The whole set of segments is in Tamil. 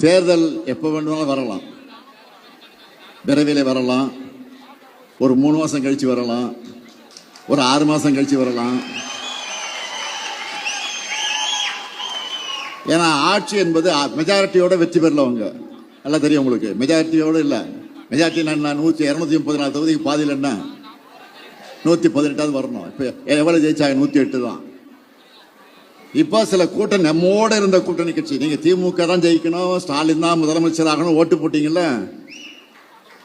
தேர்தல் எப்போ வேணுமாலும் வரலாம், விரைவில் வரலாம், ஒரு 3 மாதம் கழிச்சு வரலாம், ஒரு 6 மாதம் கழிச்சு வரலாம். ஏன்னா ஆட்சி என்பது மெஜாரிட்டியோட வெற்றி பெறலவங்க நல்லா தெரியும் உங்களுக்கு. மெஜாரிட்டியோட இல்லை, மெஜாரிட்டி நான் 234 தொகுதிக்கு பாதியில் என்ன 118 வரணும். இப்போ எவ்வளோ ஜெயிச்சாங்க? 108 தான். இப்போ சில கூட்டணி நம்மோட இருந்த கூட்டணி கட்சி, நீங்க திமுக தான் ஜெயிக்கணும், ஸ்டாலின் தான் முதலமைச்சர் ஆகணும் ஓட்டு போட்டீங்கல்ல,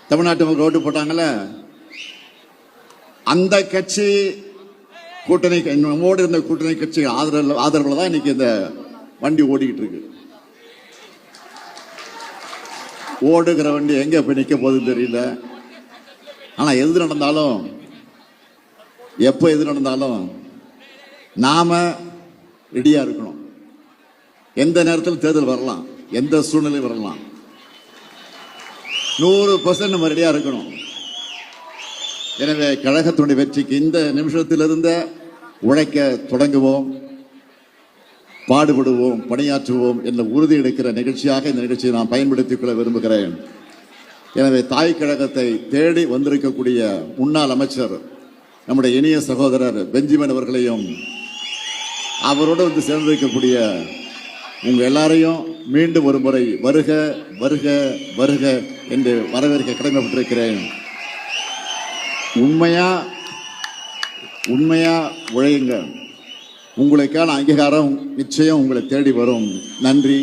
தமிழ்நாட்டு மக்கள் ஓட்டு போட்டாங்கல்ல, அந்த கட்சி கூட்டணி நம்மோடு இருந்த கூட்டணி கட்சி ஆதரவுல தான் இன்னைக்கு இந்த வண்டி ஓடிக்கிட்டு இருக்கு. ஓடுகிற வண்டி எங்க போய் நிக்க போகுதுன்னு தெரியல. ஆனா எது நடந்தாலும், எப்ப எது நடந்தாலும் நாம ரெடியா இருக்கணும். எந்த நேரத்தில் தேர்தல் வரலாம், எந்த சூழ்நிலை வரலாம். 100% நம்ம ரெடியா இருக்கணும். எனவே கழகத்தினுடைய வெற்றிக்கு இந்த நிமிஷத்திலிருந்து உழைக்க தொடங்குவோம், பாடுபடுவோம், பணியாற்றுவோம் என்ற உறுதி எடுக்கிற நிகழ்ச்சியாக இந்த நிகழ்ச்சியை நான் பயன்படுத்திக் கொள்ள விரும்புகிறேன். எனவே தாய் கழகத்தை தேடி வந்திருக்கக்கூடிய முன்னாள் அமைச்சர் நம்முடைய இனிய சகோதரர் பெஞ்சமின் அவர்களையும், அவரோடு வந்து சேர்ந்திருக்கக்கூடிய உங்க எல்லாரையும் மீண்டும் ஒரு முறை வருக வருக வருக என்று வரவேற்க கடமைப்பட்டிருக்கிறேன். உண்மையா உழையுங்க, உங்களுக்கான அங்கீகாரம் நிச்சயம் உங்களை தேடி வரும். நன்றி.